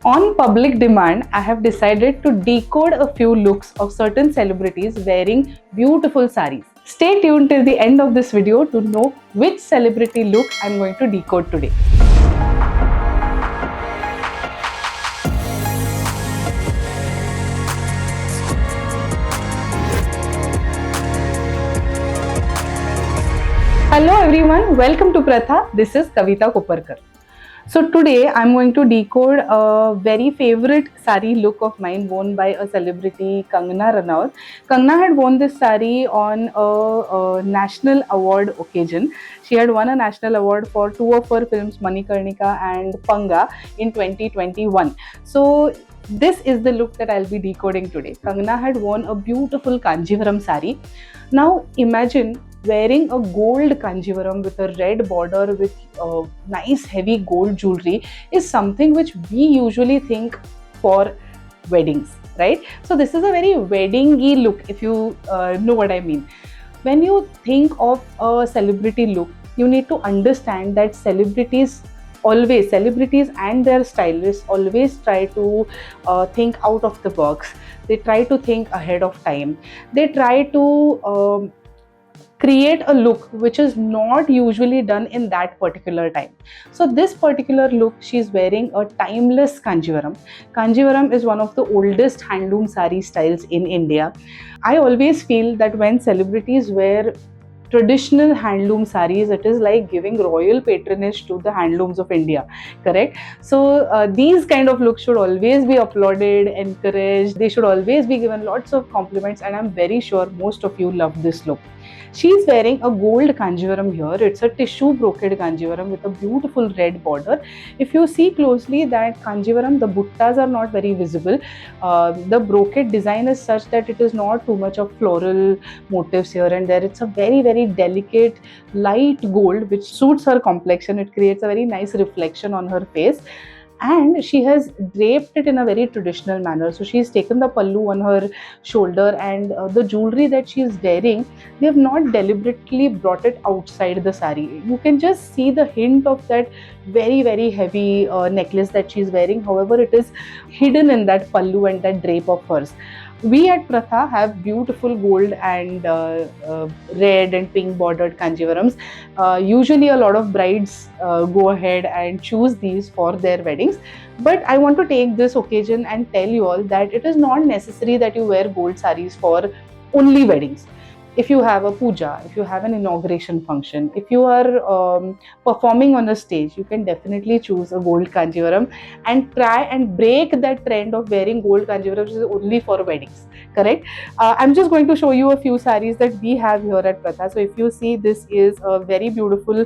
On public demand, I have decided to decode a few looks of certain celebrities wearing beautiful saris. Stay tuned till the end of this video to know which celebrity look I'm going to decode today. Hello everyone, welcome to Pratha. This is Kavita Koparkar. So today I'm going to decode a very favorite sari look of mine worn by a celebrity, Kangana Ranaut. Kangana had worn this sari on a national award occasion. She had won a national award for two of her films, Manikarnika and Panga, in 2021. So this is the look that I'll be decoding today. Kangana had worn a beautiful Kanjivaram sari. Now imagine wearing a gold Kanjivaram with a red border with nice heavy gold jewelry is something which we usually think for weddings, right? So this is a very wedding-y look, if you know what I mean. When you think of a celebrity look, you need to understand that celebrities and their stylists always try to think out of the box. They try to think ahead of time. They try to create a look which is not usually done in that particular time. So this particular look, she's wearing a timeless Kanjivaram. Kanjivaram is one of the oldest handloom sari styles in India. I always feel that when celebrities wear traditional handloom saris, it is like giving royal patronage to the handlooms of India, correct? So these kind of looks should always be applauded, encouraged. They should always be given lots of compliments, and I'm very sure most of you love this look. She's wearing a gold Kanjivaram here. It's a tissue brocade Kanjivaram with a beautiful red border. If you see closely that Kanjivaram, the buttas are not very visible. The brocade design is such that it is not too much of floral motifs here and there. It's a very, very delicate light gold which suits her complexion. It creates a very nice reflection on her face. And she has draped it in a very traditional manner. So she's taken the pallu on her shoulder, and the jewelry that she's wearing, they have not deliberately brought it outside the sari. You can just see the hint of that very, very heavy necklace that she's wearing. However, it is hidden in that pallu and that drape of hers. We at Pratha have beautiful gold and red and pink bordered Kanjivarams. Usually a lot of brides go ahead and choose these for their weddings. But I want to take this occasion and tell you all that it is not necessary that you wear gold saris for only weddings. If you have a puja, if you have an inauguration function, if you are performing on a stage, you can definitely choose a gold Kanjivaram and try and break that trend of wearing gold Kanjivarams only for weddings, correct? I'm just going to show you a few saris that we have here at Pratha. So if you see, this is a very beautiful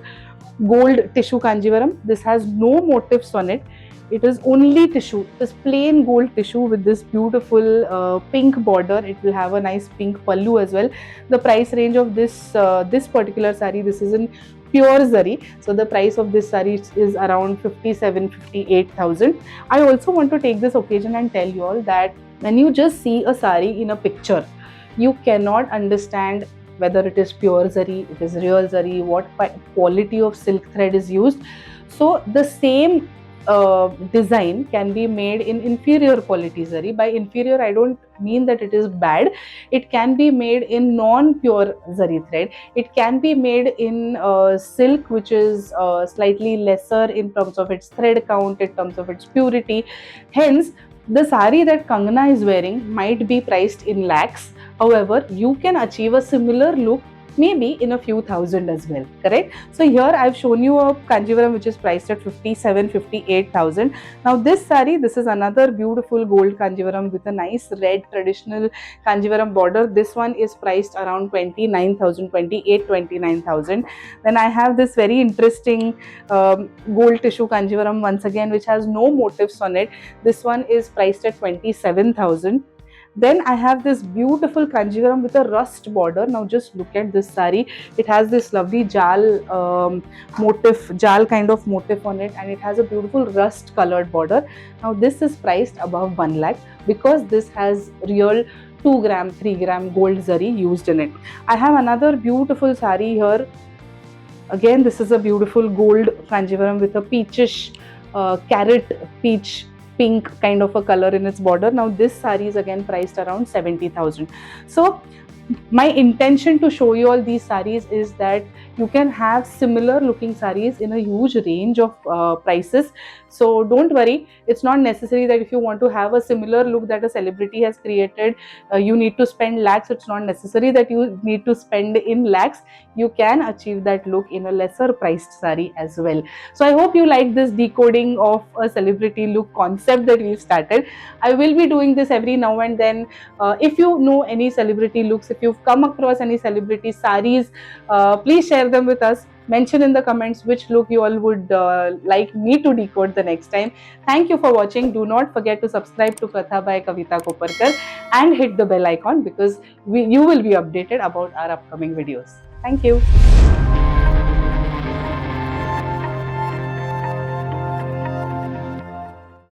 gold tissue Kanjivaram. This has no motifs on it. It is only tissue, this plain gold tissue with this beautiful pink border. It will have a nice pink pallu as well. The price range of this particular sari, this is in pure zari. So the price of this sari is around 58,000. I also want to take this occasion and tell you all that when you just see a sari in a picture, you cannot understand whether it is pure zari, it is real zari, what quality of silk thread is used. So the same design can be made in inferior quality zari. By inferior, I don't mean that it is bad. It can be made in non-pure zari thread. It can be made in silk which is slightly lesser in terms of its thread count, in terms of its purity. Hence, the sari that Kangana is wearing might be priced in lakhs. However, you can achieve a similar look maybe in a few thousand as well, correct? So here I've shown you a Kanjivaram which is priced at 58,000. Now this sari, this is another beautiful gold Kanjivaram with a nice red traditional Kanjivaram border. This one is priced around 29,000, 29,000. Then I have this very interesting gold tissue Kanjivaram once again, which has no motifs on it. This one is priced at 27,000. Then I have this beautiful Kanjivaram with a rust border. Now just look at this sari. It has this lovely jal motif, jal kind of motif on it, and it has a beautiful rust colored border. Now this is priced above 1 lakh because this has real 2 gram, 3 gram gold zari used in it. I have another beautiful sari here. Again, this is a beautiful gold Kanjivaram with a peachish, carrot peach pink kind of a color in its border. Now this saree is again priced around 70,000. So my intention to show you all these sarees is that you can have similar looking sarees in a huge range of prices. So don't worry, it's not necessary that if you want to have a similar look that a celebrity has created, you need to spend lakhs. It's not necessary that you need to spend in lakhs. You can achieve that look in a lesser priced saree as well. So I hope you like this decoding of a celebrity look concept that we've started. I will be doing this every now and then. If you know any celebrity looks, if you've come across any celebrity sarees, please share them with us. Mention in the comments which look you all would like me to decode the next time. Thank you for watching. Do not forget to subscribe to Pratha by Kavita Koparkar and hit the bell icon, because you will be updated about our upcoming videos. Thank you.